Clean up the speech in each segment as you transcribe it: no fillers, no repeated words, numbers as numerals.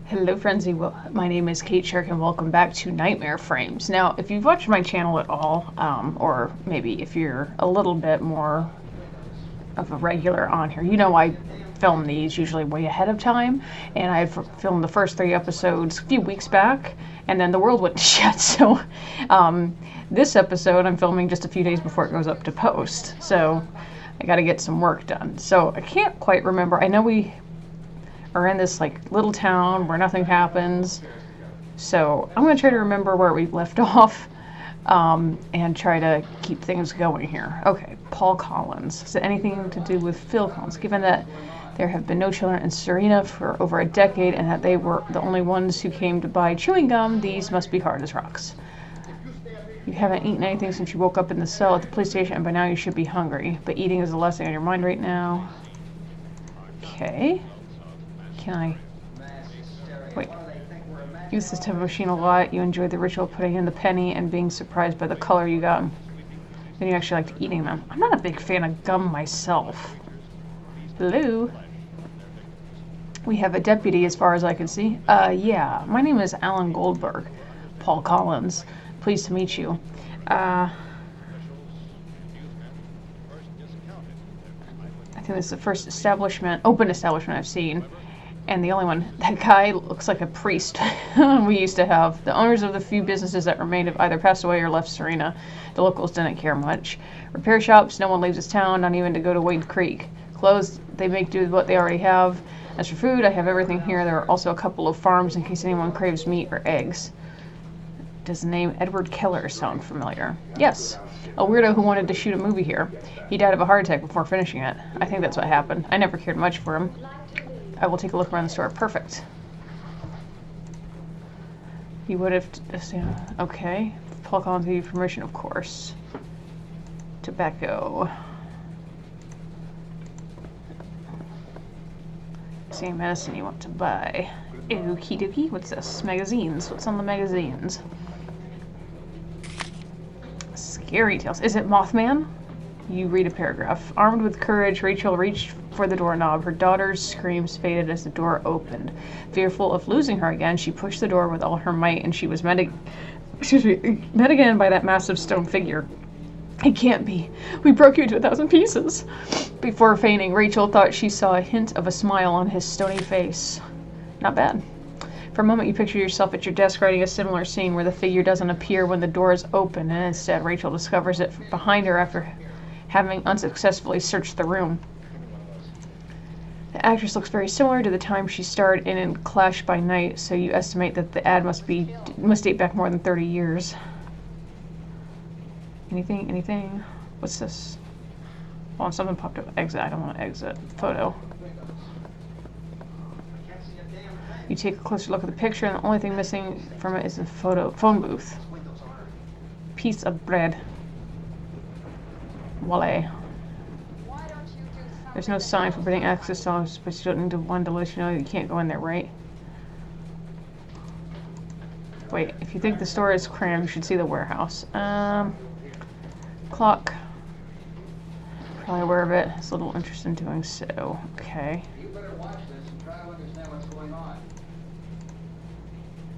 Hello Frenzy, my name is Kate Shark and welcome back to Nightmare Frames. Now, if you've watched my channel at all, or maybe if you're a little bit more of a regular on here, you know I film these usually way ahead of time, and I filmed the first 3 episodes a few weeks back, and then the world went to shit, so this episode I'm filming just a few days before it goes up to post, so I gotta get some work done. So I can't quite remember, I know we are in this like little town where nothing happens. So I'm going to try to remember where we left off and try to keep things going here. Okay, Paul Collins. Is it anything to do with Phil Collins? Given that there have been no children in Serena for over a decade and that they were the only ones who came to buy chewing gum, these must be hard as rocks. You haven't eaten anything since you woke up in the cell at the police station, and by now you should be hungry. But eating is the last thing on your mind right now. Okay. Can I? Wait. Use this type of machine a lot. You enjoyed the ritual of putting in the penny and being surprised by the color you got. Then you actually liked eating them. I'm not a big fan of gum myself. Hello? We have a deputy as far as I can see. Yeah. My name is Alan Goldberg. Paul Collins. Pleased to meet you. I think this is the first open establishment I've seen. And the only one, that guy looks like a priest we used to have. The owners of the few businesses that remained have either passed away or left Serena. The locals didn't care much. Repair shops, no one leaves this town, not even to go to Wade Creek. Clothes, they make do with what they already have. As for food, I have everything here. There are also a couple of farms in case anyone craves meat or eggs. Does the name Edward Keller sound familiar? Yes. A weirdo who wanted to shoot a movie here. He died of a heart attack before finishing it. I think that's what happened. I never cared much for him. I will take a look around the store. Perfect. You would have... Okay. Paul Collins gave you permission, of course. Tobacco. Same medicine you want to buy. Okie dokie. What's this? Magazines. What's on the magazines? Scary Tales. Is it Mothman? You read a paragraph. Armed with courage, Rachel reached for the doorknob. Her daughter's screams faded as the door opened. Fearful of losing her again, she pushed the door with all her might, and she was met again by that massive stone figure. It can't be. We broke you into 1,000 pieces. Before fainting, Rachel thought she saw a hint of a smile on his stony face. Not bad. For a moment, you picture yourself at your desk writing a similar scene where the figure doesn't appear when the door is open, and instead Rachel discovers it behind her after having unsuccessfully searched the room. The actress looks very similar to the time she starred in Clash by Night, so you estimate that the ad must date back more than 30 years. Anything? What's this? Oh, something popped up. Exit. I don't want to exit. Photo. You take a closer look at the picture, and the only thing missing from it is the phone booth. Piece of bread. Voila. There's no sign forbidding access to all, but you don't need one to let you know that you can't go in there, right? Wait, if you think the store is crammed, you should see the warehouse. Clock. Probably aware of it. It's a little interest in doing so. Okay.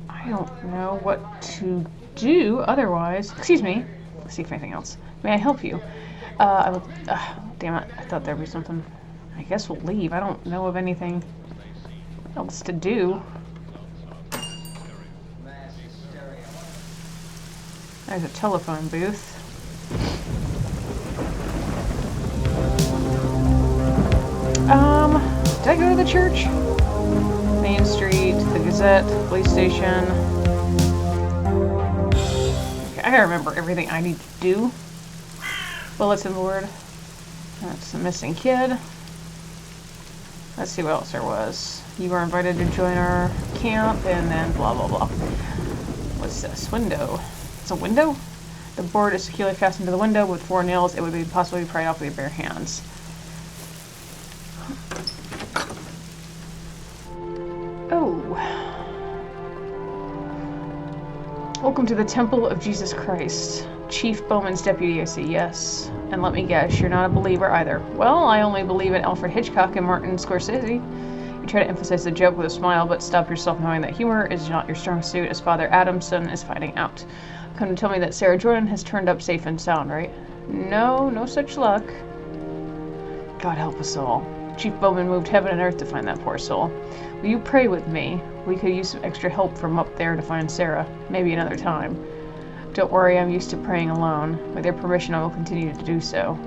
I don't know what to do otherwise. Excuse me. Let's see if anything else. May I help you? Damn it. I thought there'd be something. I guess we'll leave. I don't know of anything else to do. There's a telephone booth. Did I go to the church? Main Street, the Gazette, police station. Okay, I gotta remember everything I need to do. Bulletin board. That's the missing kid. Let's see what else there was. You were invited to join our camp, and then blah blah blah. What's this? Window. It's a window? The board is securely fastened to the window with 4 nails. It would be possibly pried off with your bare hands. Oh. Welcome to the Temple of Jesus Christ. Chief Bowman's deputy, I see, yes. And let me guess, you're not a believer either. Well, I only believe in Alfred Hitchcock and Martin Scorsese. You try to emphasize the joke with a smile, but stop yourself knowing that humor is not your strong suit as Father Adamson is finding out. Come to tell me that Sarah Jordan has turned up safe and sound, right? No, no such luck. God help us all. Chief Bowman moved heaven and earth to find that poor soul. Will you pray with me? We could use some extra help from up there to find Sarah. Maybe another time. Don't worry, I'm used to praying alone. With their permission, I will continue to do so.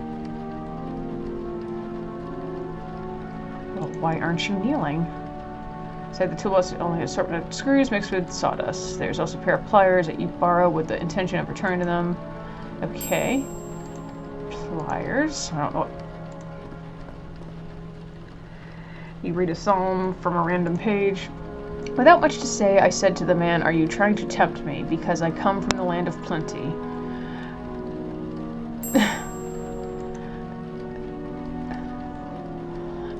Well, why aren't you kneeling? Inside the toolbox, only an assortment of screws mixed with sawdust. There's also a pair of pliers that you borrow with the intention of returning to them. Okay. Pliers. I don't know what. You read a psalm from a random page. Without much to say, I said to the man, "Are you trying to tempt me? Because I come from the land of plenty."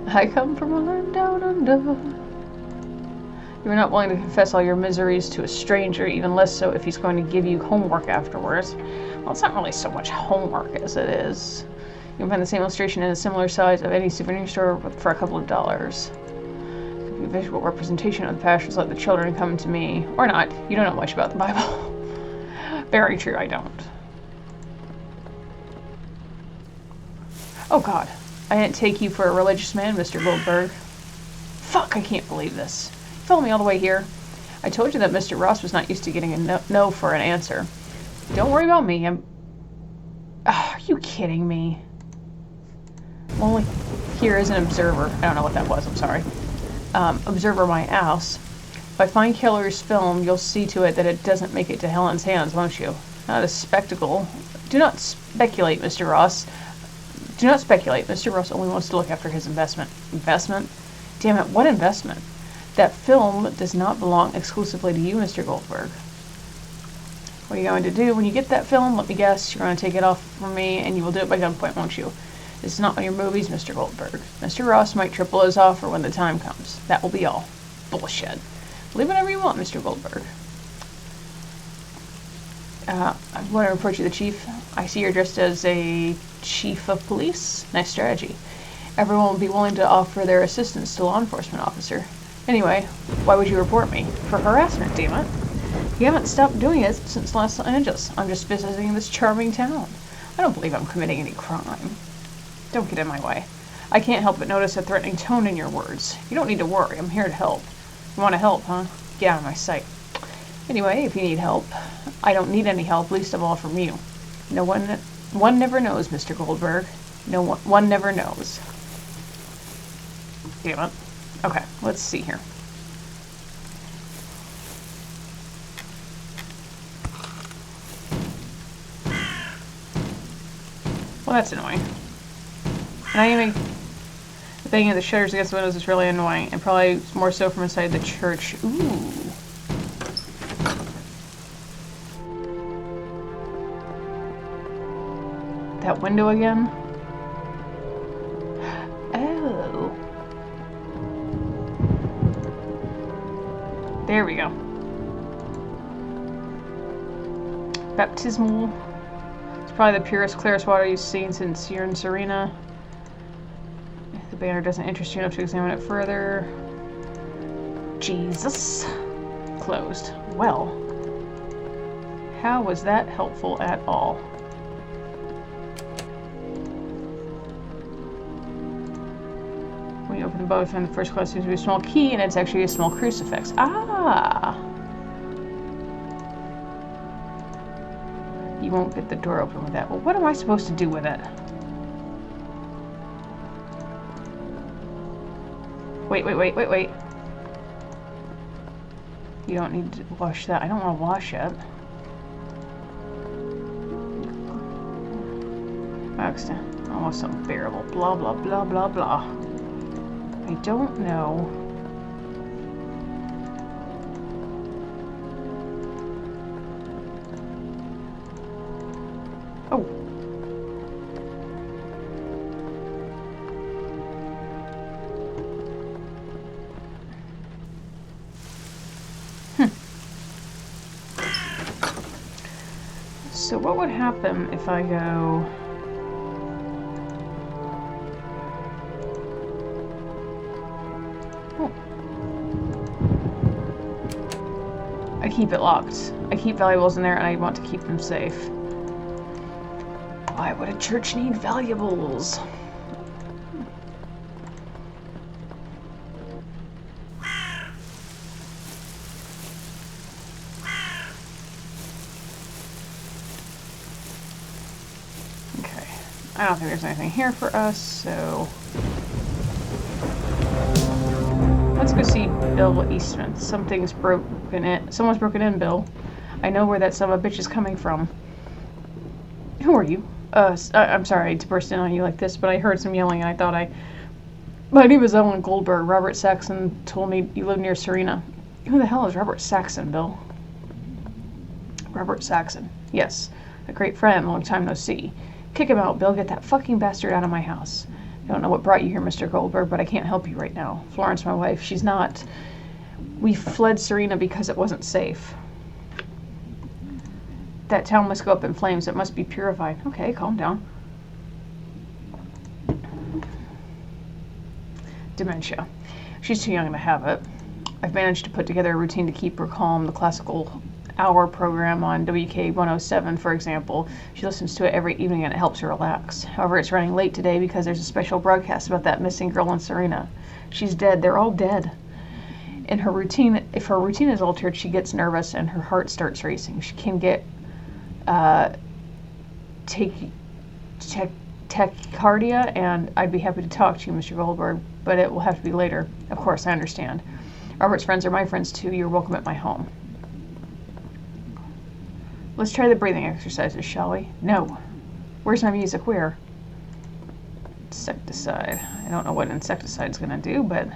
I come from a land down under. You are not willing to confess all your miseries to a stranger, even less so if he's going to give you homework afterwards. Well, it's not really so much homework as it is. You can find the same illustration in a similar size of any souvenir store for a couple of dollars. It could be a visual representation of the passions let the children come to me. Or not. You don't know much about the Bible. Very true, I don't. Oh God. I didn't take you for a religious man, Mr. Goldberg. Fuck, I can't believe this. You followed me all the way here. I told you that Mr. Ross was not used to getting a no for an answer. Don't worry about me. I'm... Oh, are you kidding me? I'm only here as an observer. I don't know what that was, I'm sorry. Observer my ass. If I find Keller's film, you'll see to it that it doesn't make it to Helen's hands, won't you? Not a spectacle. Do not speculate, Mr. Ross. Do not speculate. Mr. Ross only wants to look after his investment. Investment? Damn it, what investment? That film does not belong exclusively to you, Mr. Goldberg. What are you going to do when you get that film? Let me guess. You're going to take it off from me, and you will do it by gunpoint, won't you? This is not one of your movies, Mr. Goldberg. Mr. Ross might triple his offer when the time comes. That will be all. Bullshit. Believe whatever you want, Mr. Goldberg. I want to report you to the chief. I see you're dressed as a chief of police. Nice strategy. Everyone will be willing to offer their assistance to law enforcement officer. Anyway, why would you report me? For harassment, damn it. You haven't stopped doing it since Los Angeles. I'm just visiting this charming town. I don't believe I'm committing any crime. Don't get in my way. I can't help but notice a threatening tone in your words. You don't need to worry. I'm here to help. You want to help, huh? Get out of my sight. Anyway, if you need help, I don't need any help, least of all from you. One never knows, Mr. Goldberg. One never knows. Damn it. Okay, let's see here. Well, that's annoying. And even the banging of the shutters against the windows is really annoying, and probably more so from inside the church. Ooh. That window again? Oh. There we go. Baptismal. It's probably the purest, clearest water you've seen since Sierra and Serena. If the banner doesn't interest you enough to examine it further. Jesus. Closed. Well. How was that helpful at all? When you open the bow, you find the first class seems to be a small key, and it's actually a small crucifix. Ah! You won't get the door open with that. Well, what am I supposed to do with it? Wait. You don't need to wash that. I don't want to wash it. Almost unbearable. Blah, blah, blah, blah, blah. I don't know. Oh. So what would happen if I go... Oh. keep it locked. I keep valuables in there and I want to keep them safe. Why would a church need valuables? Okay, I don't think there's anything here for us, so let's go see Bill Eastman. Someone's broken in, Bill. I know where that son of a bitch is coming from. Who are you? I'm sorry to burst in on you like this, but I heard some yelling and I thought My name is Ellen Goldberg. Robert Saxon told me you live near Serena. Who the hell is Robert Saxon, Bill? Robert Saxon. Yes. A great friend. Long time no see. Kick him out, Bill. Get that fucking bastard out of my house. I don't know what brought you here, Mr. Goldberg, but I can't help you right now. Florence, my wife, she's not. We fled Serena because it wasn't safe. That town must go up in flames. It must be purified. Okay, calm down. Dementia. She's too young to have it. I've managed to put together a routine to keep her calm. The classical hour program on WK 107, for example. She listens to it every evening and it helps her relax. However, it's running late today because there's a special broadcast about that missing girl in Serena. She's dead. They're all dead. In her routine, if her routine is altered, she gets nervous and her heart starts racing. She can get tachycardia, and I'd be happy to talk to you, Mr. Goldberg, but it will have to be later. Of course, I understand. Robert's friends are my friends too. You're welcome at my home. Let's try the breathing exercises, shall we? No. Where's my music? Where? Insecticide. I don't know what insecticide's gonna do, but...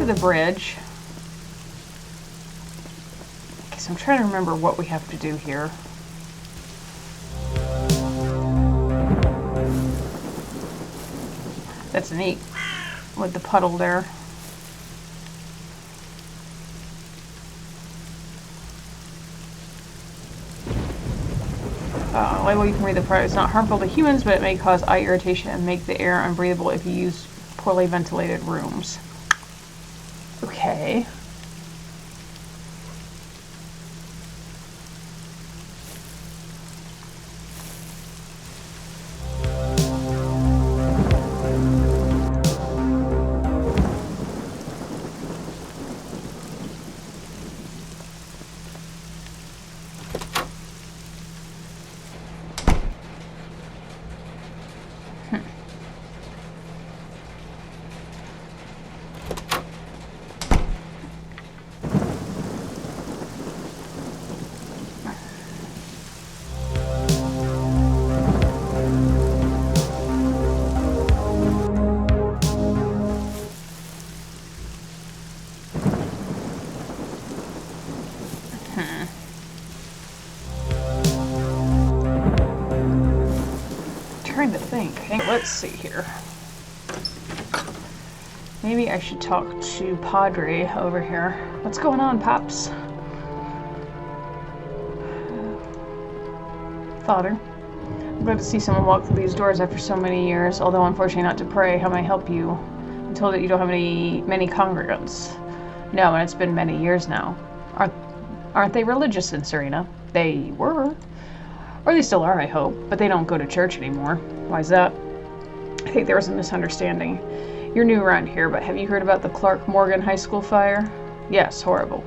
the bridge. Okay, so I'm trying to remember what we have to do here. That's neat with the puddle there. Label, you can read the part. It's not harmful to humans, but it may cause eye irritation and make the air unbreathable if you use poorly ventilated rooms. Okay. Trying to think. Hey, let's see here. Maybe I should talk to Padre over here. What's going on, Pops? Father, I'm glad to see someone walk through these doors after so many years, although unfortunately not to pray. How may I help you? I'm told that you don't have many congregants. No, and it's been many years now. Aren't they religious in Serena? They were. Or they still are, I hope, but they don't go to church anymore. Why is that? I think there was a misunderstanding. You're new around here, but have you heard about the Clark Morgan High School fire? Yes, horrible.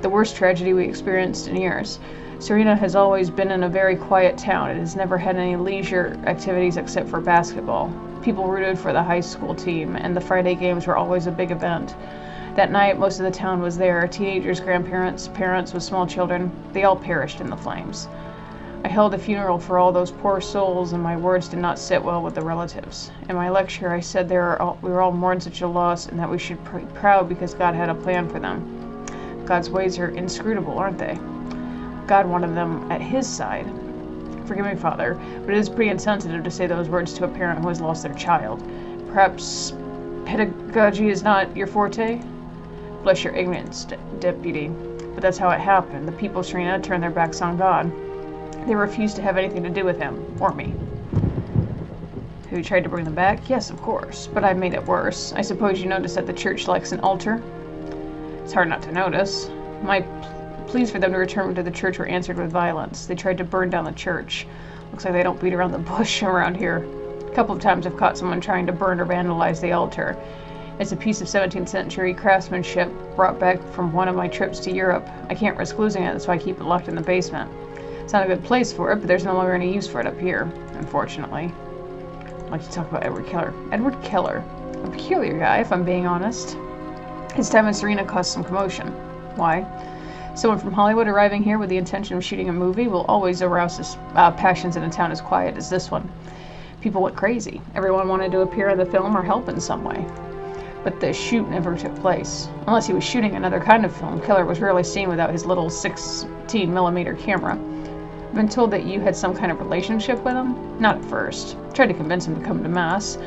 The worst tragedy we experienced in years. Serena has always been in a very quiet town. It has never had any leisure activities except for basketball. People rooted for the high school team, and the Friday games were always a big event. That night, most of the town was there. Teenagers, grandparents, parents with small children. They all perished in the flames. I held a funeral for all those poor souls, and my words did not sit well with the relatives. In my lecture, I said we were all mourning such a loss, and that we should be proud because God had a plan for them. God's ways are inscrutable, aren't they? God wanted them at His side. Forgive me, Father, but it is pretty insensitive to say those words to a parent who has lost their child. Perhaps pedagogy is not your forte? Bless your ignorance, Deputy. But that's how it happened. The people of Serena turned their backs on God. They refused to have anything to do with Him, or me. Have you tried to bring them back? Yes, of course, but I made it worse. I suppose you noticed that the church lacks an altar? It's hard not to notice. My pleas for them to return to the church were answered with violence. They tried to burn down the church. Looks like they don't beat around the bush around here. A couple of times I've caught someone trying to burn or vandalize the altar. It's a piece of 17th century craftsmanship brought back from one of my trips to Europe. I can't risk losing it, so I keep it locked in the basement. It's not a good place for it, but there's no longer any use for it up here, unfortunately. I'd like to talk about Edward Keller. Edward Keller. A peculiar guy, if I'm being honest. His time in Serena caused some commotion. Why? Someone from Hollywood arriving here with the intention of shooting a movie will always arouse passions in a town as quiet as this one. People went crazy. Everyone wanted to appear in the film or help in some way. But the shoot never took place. Unless he was shooting another kind of film, Keller was rarely seen without his little 16mm camera. I've been told that you had some kind of relationship with him? Not at first. Tried to convince him to come to Mass,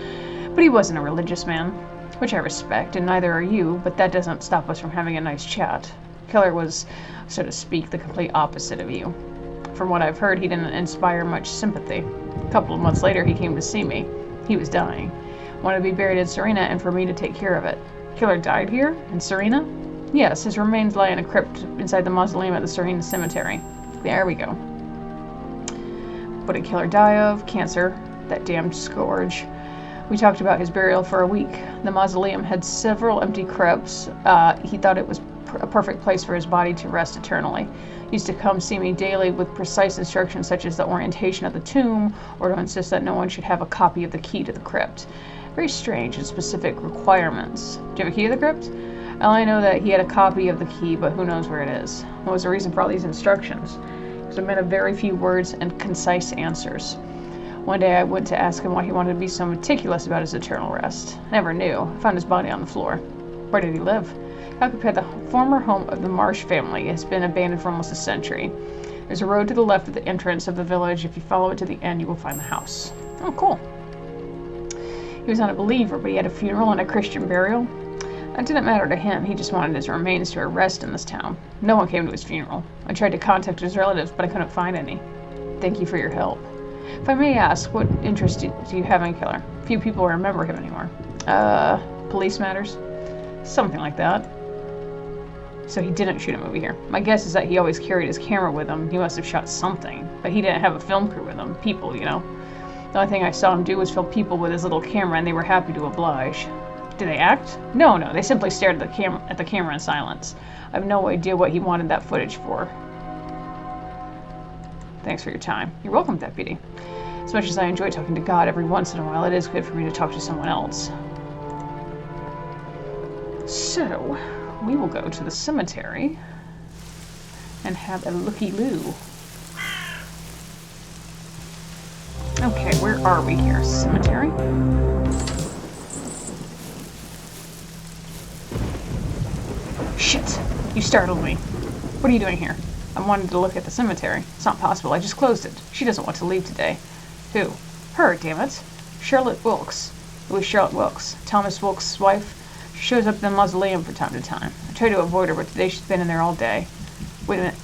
but he wasn't a religious man, which I respect, and neither are you, but that doesn't stop us from having a nice chat. Keller was, so to speak, the complete opposite of you. From what I've heard, he didn't inspire much sympathy. A couple of months later, he came to see me. He was dying. Wanted to be buried in Serena and for me to take care of it. Keller died here? In Serena? Yes, his remains lie in a crypt inside the mausoleum at the Serena Cemetery. There we go. What did Keller die of? Cancer. That damned scourge. We talked about his burial for a week. The mausoleum had several empty crypts. He thought it was a perfect place for his body to rest eternally. He used to come see me daily with precise instructions such as the orientation of the tomb, or to insist that no one should have a copy of the key to the crypt. Very strange and specific requirements. Do you have a key to the crypt? Well, I know that he had a copy of the key, but who knows where it is. What was the reason for all these instructions? It was a man of very few words and concise answers. One day I went to ask him why he wanted to be so meticulous about his eternal rest. I never knew. I found his body on the floor. Where did he live? How compared the former home of the Marsh family has been abandoned for almost a century. There's a road to the left of the entrance of the village. If you follow it to the end, you will find the house. Oh, cool. He was not a believer, but he had a funeral and a Christian burial. That didn't matter to him. He just wanted his remains to rest in this town. No one came to his funeral. I tried to contact his relatives, but I couldn't find any. Thank you for your help. If I may ask, what interest do you have in Keller? Few people remember him anymore. Police matters? Something like that. So he didn't shoot a movie here. My guess is that he always carried his camera with him. He must have shot something. But he didn't have a film crew with him. People, you know. The only thing I saw him do was film people with his little camera, and they were happy to oblige. Did they act? No, they simply stared at the camera in silence. I have no idea what he wanted that footage for. Thanks for your time. You're welcome, Deputy. As much as I enjoy talking to God every once in a while, it is good for me to talk to someone else. So, we will go to the cemetery and have a looky-loo. Okay, where are we here? Cemetery? Shit! You startled me. What are you doing here? I wanted to look at the cemetery. It's not possible. I just closed it. She doesn't want to leave today. Who? Her, damn it. Charlotte Wilkes. It was Charlotte Wilkes, Thomas Wilkes' wife. She shows up in the mausoleum from time to time. I try to avoid her, but today she's been in there all day. Wait a minute.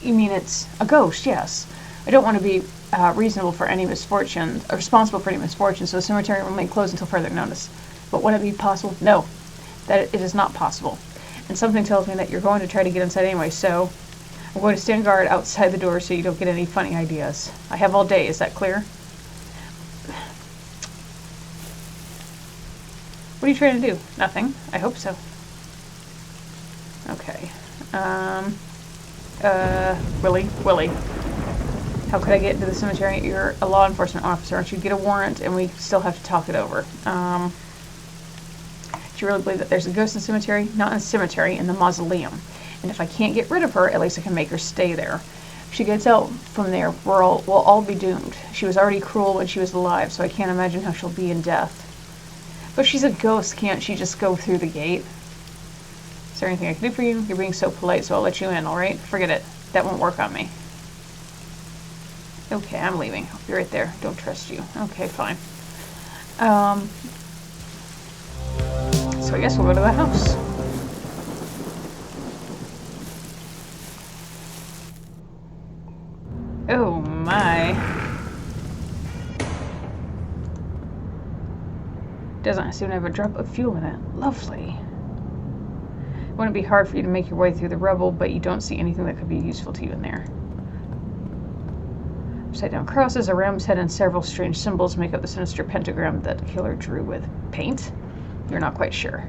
You mean it's a ghost? Yes. I don't want to be responsible for any misfortune, so the cemetery will remain closed until further notice. But would it be possible? No, that it is not possible. And something tells me that you're going to try to get inside anyway, so I'm going to stand guard outside the door so you don't get any funny ideas. I have all day, is that clear? What are you trying to do? Nothing. I hope so. Okay. Willie. How could I get into the cemetery? You're a law enforcement officer. Aren't you? Get a warrant and we still have to talk it over. Do you really believe that there's a ghost in the cemetery? Not in the cemetery, in the mausoleum. And if I can't get rid of her, at least I can make her stay there. If she gets out from there, we'll all be doomed. She was already cruel when she was alive, so I can't imagine how she'll be in death. But if she's a ghost, can't she just go through the gate? Is there anything I can do for you? You're being so polite, so I'll let you in, alright? Forget it. That won't work on me. Okay, I'm leaving. I'll be right there. Don't trust you. Okay, fine. So I guess we'll go to the house. Oh my. Doesn't seem to have a drop of fuel in it. Lovely. It wouldn't be hard for you to make your way through the rubble, but you don't see anything that could be useful to you in there. Upside down crosses, a ram's head, and several strange symbols make up the sinister pentagram that the killer drew with paint? You're not quite sure.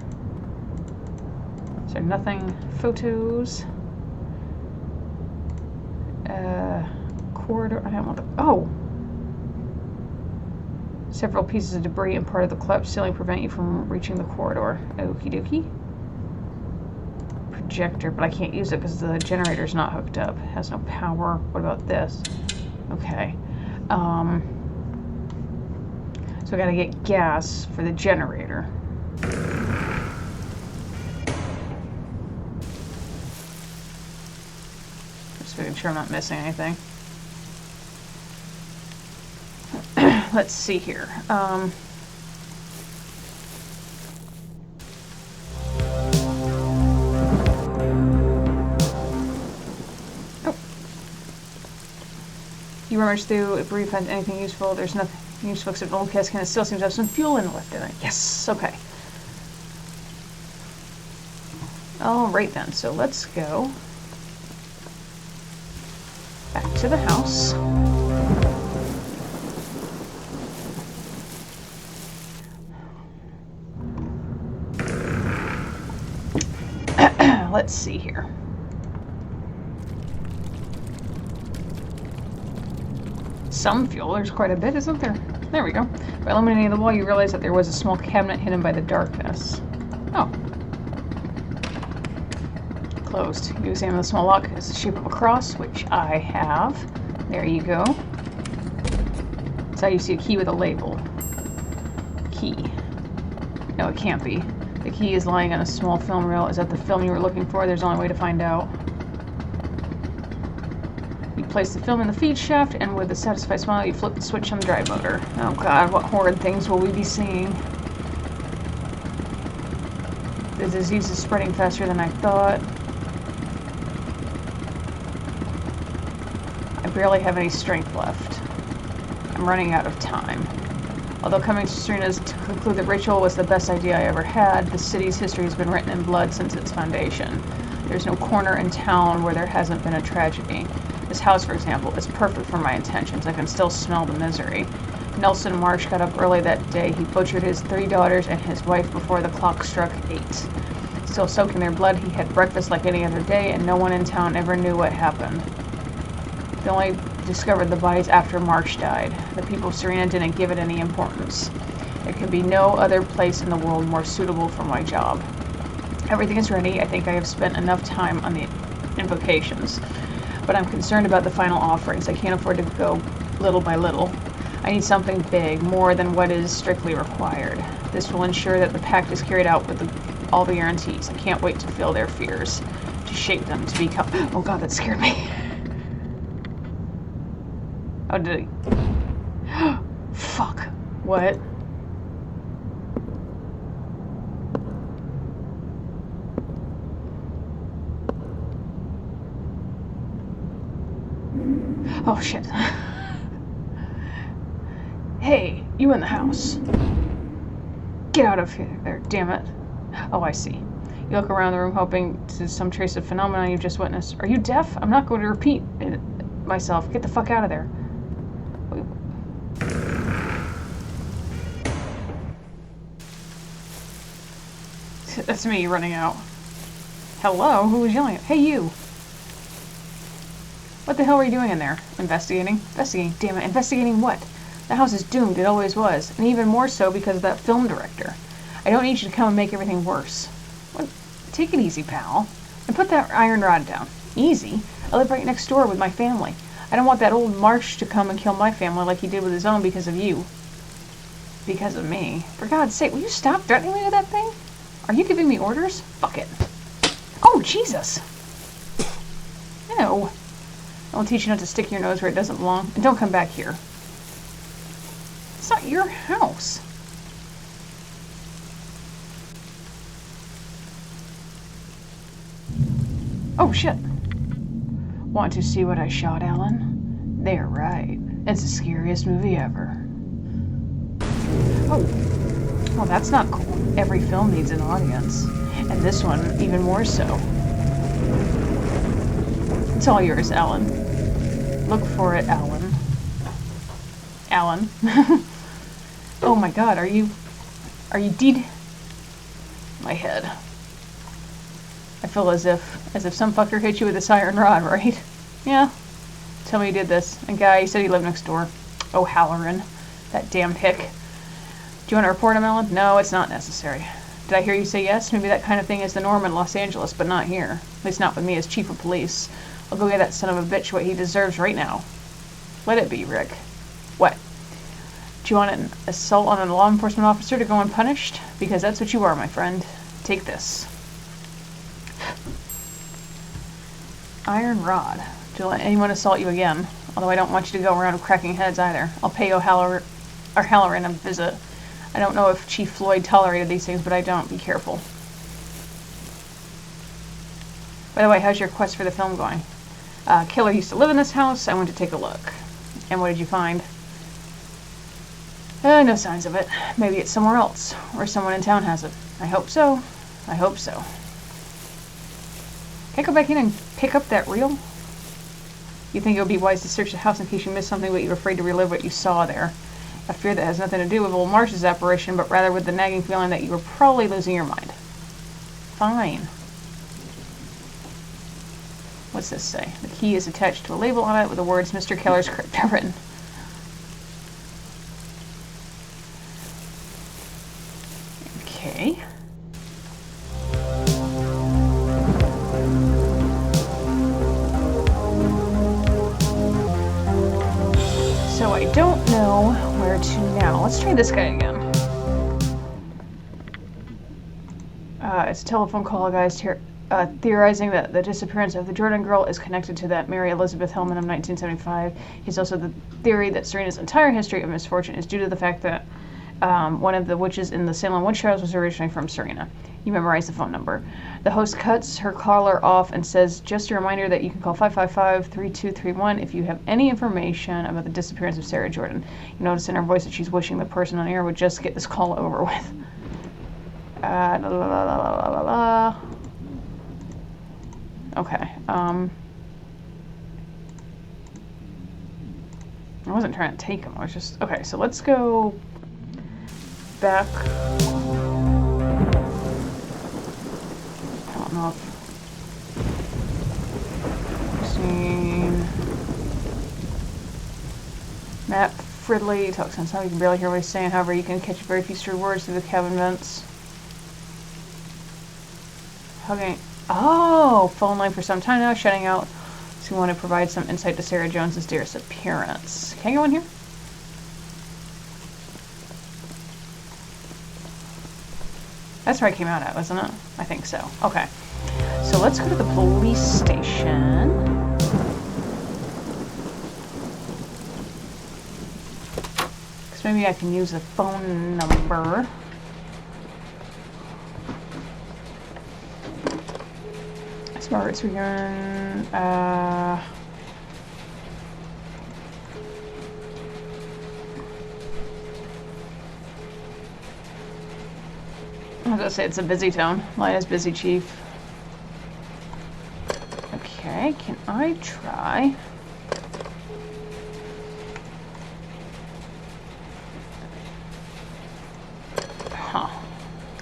Is there nothing? Photos? Corridor? I don't want the... Oh! Several pieces of debris and part of the collapsed ceiling prevent you from reaching the corridor. Okie dokie. Projector, but I can't use it because the generator's not hooked up. It has no power. What about this? Okay. So I gotta get gas for the generator. Just making sure I'm not missing anything. Let's see here. Oh. You rummage through if you find anything useful. There's nothing useful except an old cast can. It still seems to have some fuel left in it. Yes, okay. Alright then, so let's go back to the house. Let's see here. Some fuel, there's quite a bit, isn't there? There we go. By illuminating the wall, you realize that there was a small cabinet hidden by the darkness. Oh. Closed. You examine the small lock. It's the shape of a cross, which I have. There you go. So you see a key with a label. Key. No, it can't be. The key is lying on a small film reel. Is that the film you were looking for? There's only a way to find out. You place the film in the feed shaft, and with a satisfied smile, you flip the switch on the drive motor. Oh god, what horrid things will we be seeing? The disease is spreading faster than I thought. I barely have any strength left. I'm running out of time. Although coming to Serena to conclude that Rachel was the best idea I ever had, the city's history has been written in blood since its foundation. There's no corner in town where there hasn't been a tragedy. This house, for example, is perfect for my intentions. I can still smell the misery. Nelson Marsh got up early that day. He butchered his 3 daughters and his wife before the clock struck 8. Still soaked in their blood, he had breakfast like any other day, and no one in town ever knew what happened. They only discovered the bodies after Marsh died. The people of Serena didn't give it any importance. There can be no other place in the world more suitable for my job. Everything is ready. I think I have spent enough time on the invocations. But I'm concerned about the final offerings. I can't afford to go little by little. I need something big, more than what is strictly required. This will ensure that the pact is carried out with all the guarantees. I can't wait to feel their fears, to shape them to become... Oh god, that scared me. Oh, did he? Fuck. What? Oh, shit. Hey, you in the house. Get out of here, there, damn it. Oh, I see. You look around the room hoping to some trace of phenomenon you've just witnessed. Are you deaf? I'm not going to repeat it myself. Get the fuck out of there. That's me running out. Hello? Who was yelling? Hey, you! What the hell were you doing in there? Investigating? Investigating? Damn it. Investigating what? The house is doomed. It always was. And even more so because of that film director. I don't need you to come and make everything worse. What? Take it easy, pal. And put that iron rod down. Easy? I live right next door with my family. I don't want that old Marsh to come and kill my family like he did with his own because of you. Because of me. For God's sake, will you stop threatening me with that thing? Are you giving me orders? Fuck it. Oh, Jesus! Ew. I will teach you not to stick your nose where it doesn't belong. And don't come back here. It's not your house. Oh, shit. Want to see what I shot, Alan? They're right. It's the scariest movie ever. Oh. Well, that's not cool. Every film needs an audience. And this one, even more so. It's all yours, Alan. Look for it, Alan. Alan. Oh my god, are you dead? My head. I feel as if some fucker hit you with this iron rod, right? Yeah. Tell me you did this. And guy, he said he lived next door. Oh, Halloran. That damn hick. Do you want to report him, Ellen? No, it's not necessary. Did I hear you say yes? Maybe that kind of thing is the norm in Los Angeles, but not here. At least not with me as chief of police. I'll go get that son of a bitch what he deserves right now. Let it be, Rick. What? Do you want an assault on a law enforcement officer to go unpunished? Because that's what you are, my friend. Take this. Iron rod. Don't let anyone assault you again. Although I don't want you to go around cracking heads either. I'll pay Halloran a visit. I don't know if Chief Floyd tolerated these things, but I don't. Be careful. By the way, how's your quest for the film going? Killer used to live in this house. I went to take a look. And what did you find? No signs of it. Maybe it's somewhere else. Or someone in town has it. I hope so. I hope so. Can I go back in and pick up that reel? You think it would be wise to search the house in case you missed something, but you're afraid to relive what you saw there. A fear that has nothing to do with old Marsh's apparition, but rather with the nagging feeling that you were probably losing your mind. Fine. What's this say? The key is attached to a label on it with the words Mr. Keller's Crypt written. Okay. So I don't know where to now. Let's try this guy again. It's a telephone call, guys, here, theorizing that the disappearance of the Jordan girl is connected to that Mary Elizabeth Hillman of 1975. He's also the theory that Serena's entire history of misfortune is due to the fact that one of the witches in the Salem witch trials was originally from Serena. You memorize the phone number. The host cuts her caller off and says, just a reminder that you can call 555-3231 if you have any information about the disappearance of Sarah Jordan. You notice in her voice that she's wishing the person on air would just get this call over with. Okay. I wasn't trying to take him. I was just... Okay, so let's go back. I don't know if... Seen... Matt Fridley talks on something you can barely hear what he's saying. However, you can catch very few true words through the cabin vents. Hugging. Oh, phone line for some time now, shutting out. So we want to provide some insight to Sarah Jones's disappearance. Can I go in here? That's where I came out at, wasn't it? I think so. Okay. So let's go to the police station. Because maybe I can use the phone number. Smart return. I was gonna say it's a busy tone. Line is busy, chief. Okay, can I try? Huh.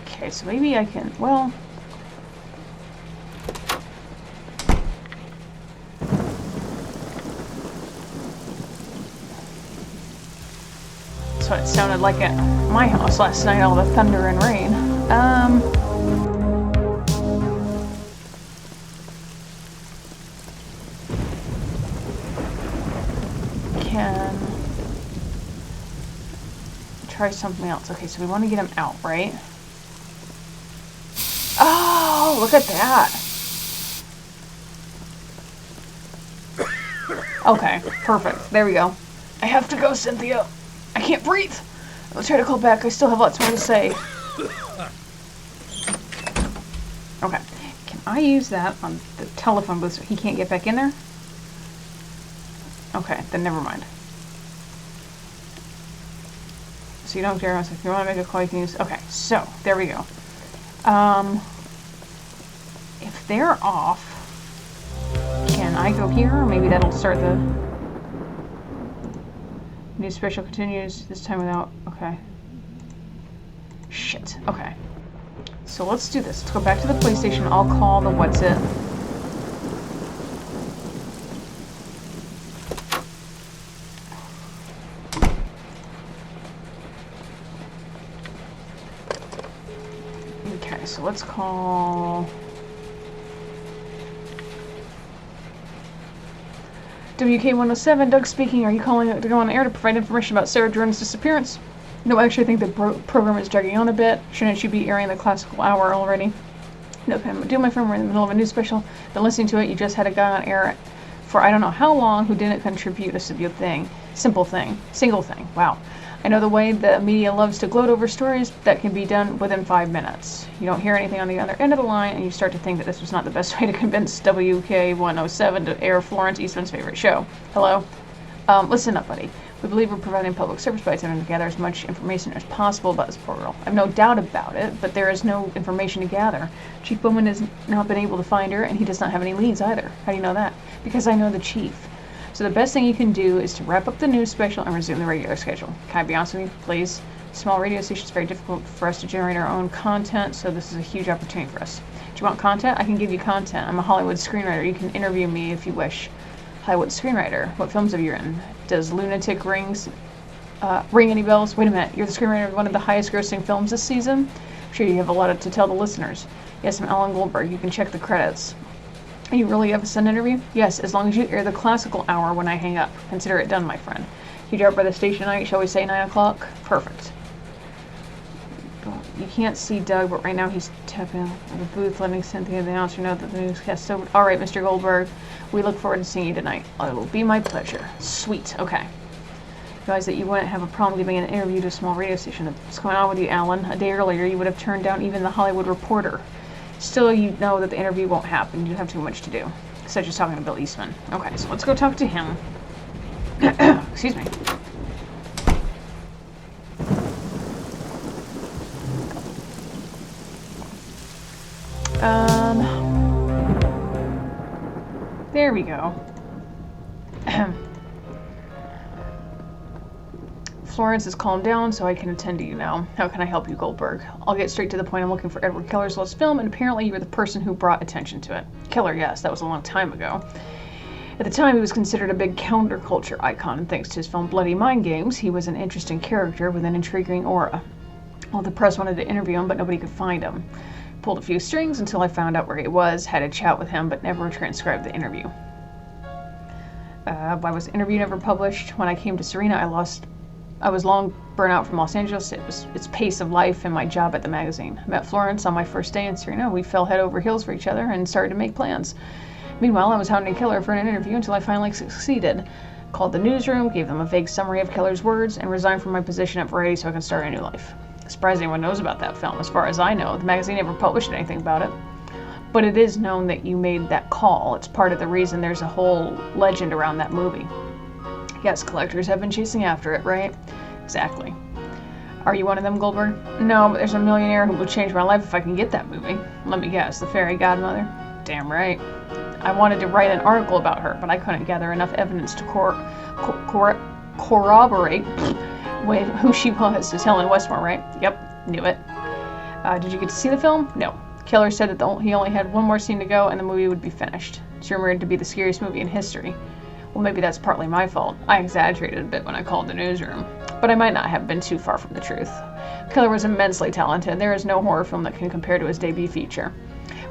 Okay, so maybe I can, well... That's what it sounded like at my house last night, all the thunder and rain. Can try something else. Okay, so we want to get him out, right? Oh, look at that. Okay, perfect. There we go. I have to go, Cynthia. I can't breathe. I'll try to call back. I still have lots more to say. Okay. Can I use that on the telephone booth so he can't get back in there? Okay, then never mind. so you don't care if you want to make a call, you can use... Okay, so, there we go. If they're off, can I go here? Or maybe that'll start the... New special continues, this time without... Okay. Shit, okay. So let's do this. Let's go back to the PlayStation. I'll call the what's it. Okay, so let's call... WK107, Doug speaking. Are you calling to go on air to provide information about Sarah Jordan's disappearance? No, actually, I think the program is dragging on a bit. Shouldn't you be airing the classical hour already? No, do my friend, we're in the middle of a news special. Been listening to it. You just had a guy on air for I don't know how long who didn't contribute a single thing. Wow. I know the way the media loves to gloat over stories that can be done within 5 minutes. You don't hear anything on the other end of the line, and you start to think that this was not the best way to convince WK107 to air Florence Eastman's favorite show. Hello? Listen up, buddy. We believe we're providing public service by attempting to gather as much information as possible about this poor girl. I have no doubt about it, but there is no information to gather. Chief Bowman has not been able to find her, and he does not have any leads either. How do you know that? Because I know the chief. So the best thing you can do is to wrap up the news special and resume the regular schedule. Can I be honest with you, please? Small radio station is very difficult for us to generate our own content, so this is a huge opportunity for us. Do you want content? I can give you content. I'm a Hollywood screenwriter. You can interview me if you wish. Hollywood screenwriter. What films have you written? Does Lunatic ring any bells? Wait a minute. You're the screenwriter of one of the highest grossing films this season? I'm sure you have a lot to tell the listeners. Yes, I'm Alan Goldberg. You can check the credits. You really have a Sun interview? Yes, as long as you air the classical hour when I hang up. Consider it done, my friend. You drop by the station tonight, shall we say 9 o'clock? Perfect. You can't see Doug, but right now he's tapping at the booth, letting Cynthia, the announcer, know that the newscast is over. All right, Mr. Goldberg, we look forward to seeing you tonight. It will be my pleasure. Sweet. Okay. Realize that you wouldn't have a problem giving an interview to a small radio station. What's going on with you, Alan? A day earlier, you would have turned down even the Hollywood Reporter. Still, you know that the interview won't happen. You have too much to do. Such as talking to Bill Eastman. Okay, so let's go talk to him. Excuse me. There we go. Florence has calmed down, so I can attend to you now. How can I help you, Goldberg? I'll get straight to the point. I'm looking for Edward Keller's lost film, and apparently you were the person who brought attention to it. Keller, yes, that was a long time ago. At the time, he was considered a big counterculture icon, and thanks to his film Bloody Mind Games, he was an interesting character with an intriguing aura. Well, the press wanted to interview him, but nobody could find him. Pulled a few strings until I found out where he was, had a chat with him, but never transcribed the interview. Why was the interview never published? When I came to Serena, I was long burnt out from Los Angeles. It was its pace of life and my job at the magazine. I met Florence on my first day in Serena. We fell head over heels for each other and started to make plans. Meanwhile, I was hounding Keller for an interview until I finally succeeded. Called the newsroom, gave them a vague summary of Keller's words, and resigned from my position at Variety so I could start a new life. Surprised anyone knows about that film. As far as I know, the magazine never published anything about it. But it is known that you made that call. It's part of the reason there's a whole legend around that movie. Yes, collectors have been chasing after it, right? Exactly. Are you one of them, Goldberg? No, but there's a millionaire who will change my life if I can get that movie. Let me guess, the fairy godmother? Damn right. I wanted to write an article about her, but I couldn't gather enough evidence to corroborate who she was. It's Helen Westmore, right? Yep, knew it. Did you get to see the film? No. Keller said that he only had one more scene to go and the movie would be finished. It's rumored to be the scariest movie in history. Well, maybe that's partly my fault. I exaggerated a bit when I called the newsroom. But I might not have been too far from the truth. Keller was immensely talented. There is no horror film that can compare to his debut feature.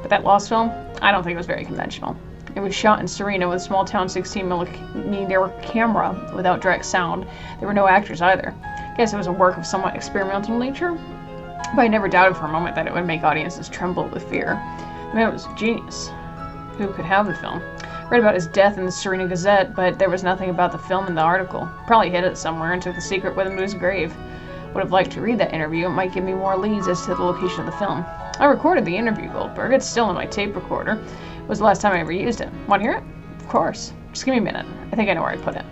But that Lost film, I don't think it was very conventional. It was shot in Serena with a small-town 16mm camera without direct sound. There were no actors either. I guess it was a work of somewhat experimental nature, but I never doubted for a moment that it would make audiences tremble with fear. The man was a genius. Who could have the film? I read about his death in the Serena Gazette, but there was nothing about the film in the article. Probably hid it somewhere and took the secret with him to his grave. Would have liked to read that interview. It might give me more leads as to the location of the film. I recorded the interview, Goldberg. It's still in my tape recorder. It was the last time I ever used it. Want to hear it? Of course. Just give me a minute. I think I know where I put it.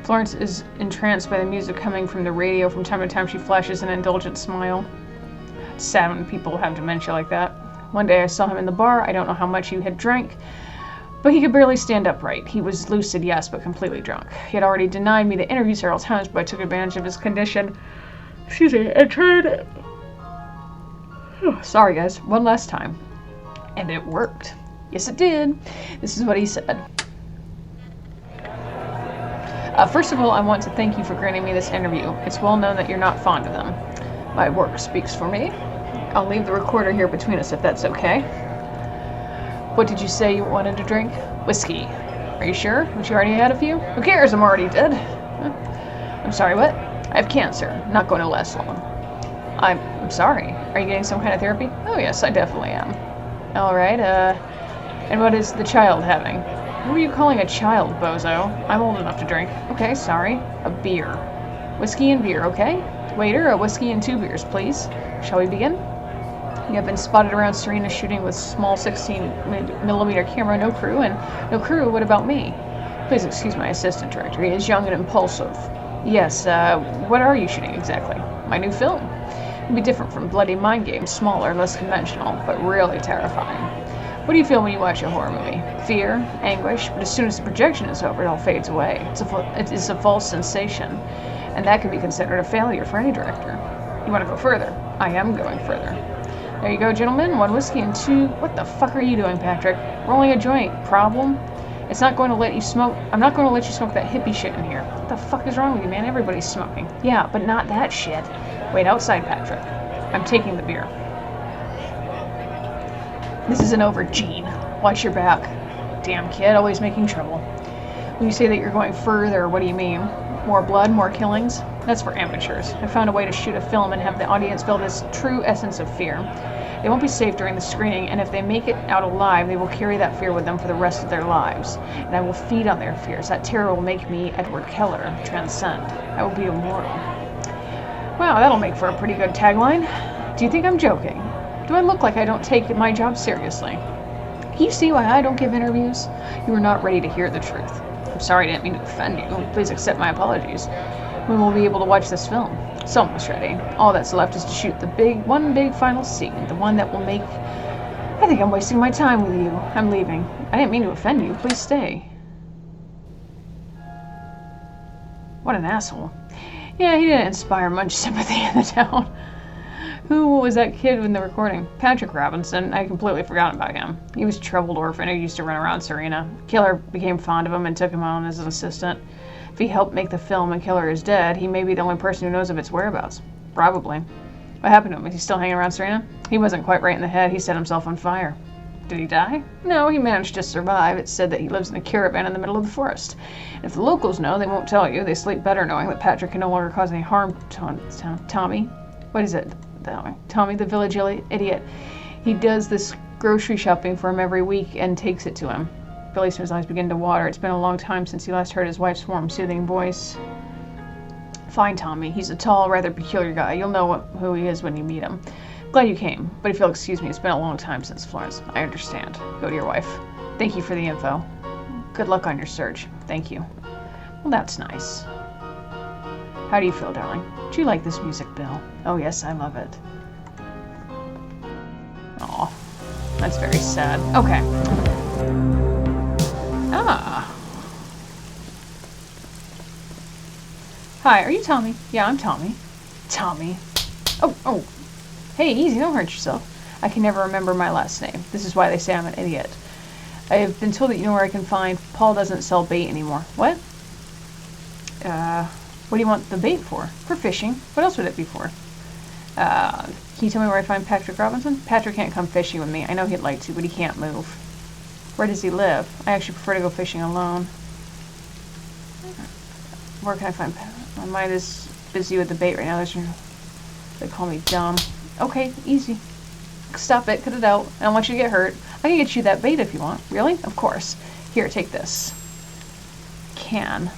Florence is entranced by the music coming from the radio. From time to time, she flashes an indulgent smile. It's sad when people have dementia like that. One day I saw him in the bar. I don't know how much he had drank, but he could barely stand upright. He was lucid, yes, but completely drunk. He had already denied me the interview several times, but I took advantage of his condition. Excuse me, and tried... Sorry, guys. One last time. And it worked. Yes, it did. This is what he said. First of all, I want to thank you for granting me this interview. It's well known that you're not fond of them. My work speaks for me. I'll leave the recorder here between us if that's okay. What did you say you wanted to drink? Whiskey. Are you sure? But you already had a few? Who cares? I'm already dead. I'm sorry, what? I have cancer. Not going to last long. I'm sorry. Are you getting some kind of therapy? Oh yes, I definitely am. Alright, and what is the child having? Who are you calling a child, bozo? I'm old enough to drink. Okay, sorry. A beer. Whiskey and beer, okay? Waiter, a whiskey and 2 beers, please. Shall we begin? You have been spotted around Serena shooting with small 16mm camera, no crew, and no crew, what about me? Please excuse my assistant director, he is young and impulsive. Yes, what are you shooting exactly? My new film. It'll be different from Bloody Mind Games, smaller, less conventional, but really terrifying. What do you feel when you watch a horror movie? Fear, anguish, but as soon as the projection is over, it all fades away. It is a false sensation, and that can be considered a failure for any director. You want to go further? I am going further. There you go, gentlemen. 1 whiskey and 2... What the fuck are you doing, Patrick? Rolling a joint. Problem? It's not going to let you smoke... I'm not going to let you smoke that hippie shit in here. What the fuck is wrong with you, man? Everybody's smoking. Yeah, but not that shit. Wait outside, Patrick. I'm taking the beer. This isn't over, Gene. Watch your back. Damn kid, always making trouble. When you say that you're going further, what do you mean? More blood, more killings? That's for amateurs. I found a way to shoot a film and have the audience feel this true essence of fear. They won't be safe during the screening, and if they make it out alive, they will carry that fear with them for the rest of their lives. And I will feed on their fears. That terror will make me, Edward Keller, transcend. I will be immortal. Wow, that'll make for a pretty good tagline. Do you think I'm joking? Do I look like I don't take my job seriously? Can you see why I don't give interviews? You are not ready to hear the truth. I'm sorry I didn't mean to offend you. Please accept my apologies. When will we be able to watch this film? It's almost ready. All that's left is to shoot the one big final scene. The one that will make... I think I'm wasting my time with you. I'm leaving. I didn't mean to offend you. Please stay. What an asshole. Yeah, he didn't inspire much sympathy in the town. Who was that kid in the recording? Patrick Robinson. I completely forgot about him. He was a troubled orphan who used to run around Serena. Killer became fond of him and took him on as an assistant. If he helped make the film and Killer is dead, he may be the only person who knows of its whereabouts. Probably. What happened to him? Is he still hanging around Serena? He wasn't quite right in the head. He set himself on fire. Did he die? No, he managed to survive. It's said that he lives in a caravan in the middle of the forest. And if the locals know, they won't tell you. They sleep better knowing that Patrick can no longer cause any harm to Tommy. What is it? Tommy, the village idiot. He does this grocery shopping for him every week and takes it to him. Policeman's eyes begin to water. It's been a long time since he last heard his wife's warm, soothing voice. Fine, Tommy. He's a tall, rather peculiar guy. You'll know who he is when you meet him. Glad you came, but if you'll excuse me, it's been a long time since Florence. I understand. Go to your wife. Thank you for the info. Good luck on your search. Thank you. Well, that's nice. How do you feel, darling? Do you like this music, Bill? Oh, yes, I love it. Aw, that's very sad. Okay. Ah. Hi, are you Tommy? Yeah, I'm Tommy. Tommy. Oh. Hey, easy, don't hurt yourself. I can never remember my last name. This is why they say I'm an idiot. I have been told that you know where I can find... Paul doesn't sell bait anymore. What? What do you want the bait for? For fishing. What else would it be for? Can you tell me where I find Patrick Robinson? Patrick can't come fishing with me. I know he'd like to, but he can't move. Where does he live? I actually prefer to go fishing alone. Where can I find Patrick? My mind is busy with the bait right now. They call me dumb. Okay, easy. Stop it. Cut it out. I don't want you to get hurt. I can get you that bait if you want. Really? Of course. Here, take this. Can.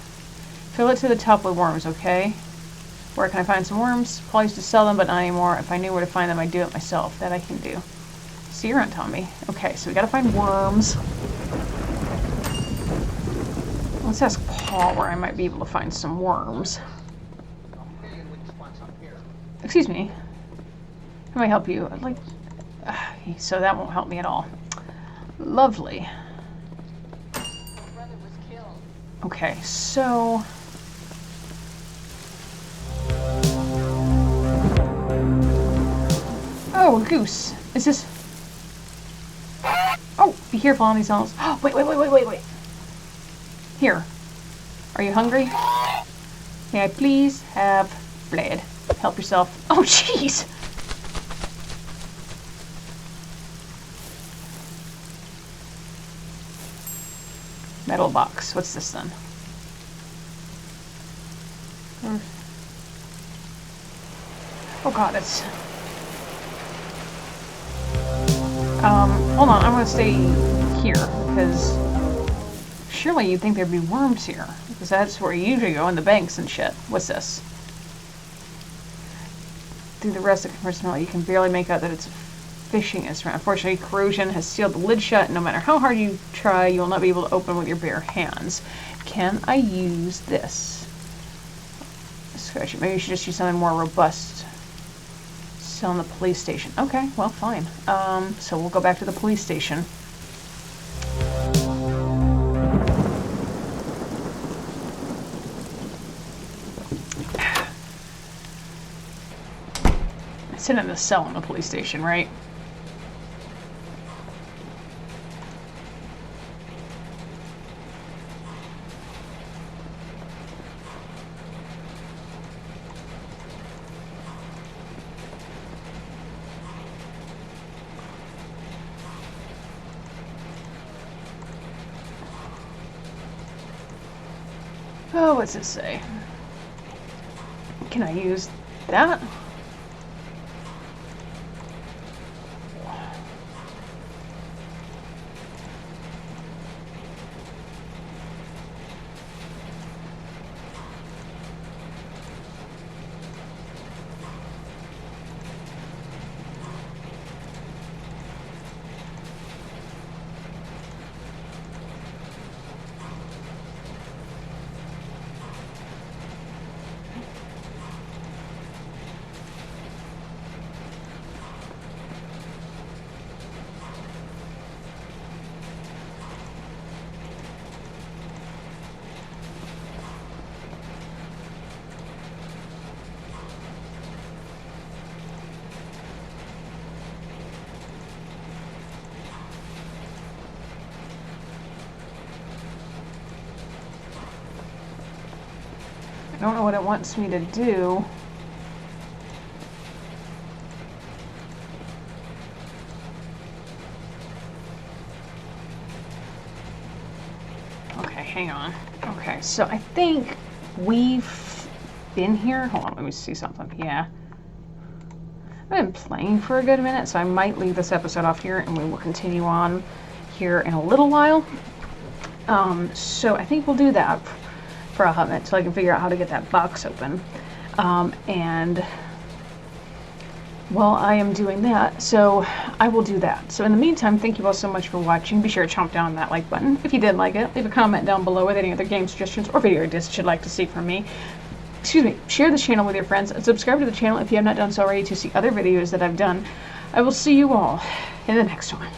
Fill it to the top with worms, okay? Where can I find some worms? Paul used to sell them, but not anymore. If I knew where to find them, I'd do it myself. That I can do. See you around, Tommy. Okay, so we gotta find worms. Let's ask Paul where I might be able to find some worms. Excuse me. How may I help you? Like, so that won't help me at all. Lovely. Okay, so... Oh, Goose. Is this... Oh, be careful on these animals. Oh, wait. Here. Are you hungry? May I please have bread? Help yourself. Oh, jeez! Metal box. What's this then? Oh god, it's... hold on, I'm gonna stay here, because surely you'd think there'd be worms here, because that's where you usually go, in the banks and shit. What's this? Through the rest of the personnel, you can barely make out that it's a fishing instrument. Unfortunately, corrosion has sealed the lid shut, and no matter how hard you try, you will not be able to open with your bare hands. Can I use this? Scratch it. Maybe you should just use something more robust. Still in the police station. Okay, well, fine. So we'll go back to the police station. I sit in the cell in the police station, right? Oh, what's it say? Can I use that? I don't know what it wants me to do. Okay, hang on. Okay, so I think we've been here. Hold on, let me see something. Yeah. I've been playing for a good minute, so I might leave this episode off here and we will continue on here in a little while. So I think we'll do that for a hot minute till I can figure out how to get that box open. And while I am doing that, so I will do that. So in the meantime, thank you all so much for watching. Be sure to chomp down on that like button if you did like it. Leave a comment down below with any other game suggestions or video ideas you'd like to see from me. Excuse me, share this channel with your friends and subscribe to the channel if you have not done so already to see other videos that I've done. I will see you all in the next one.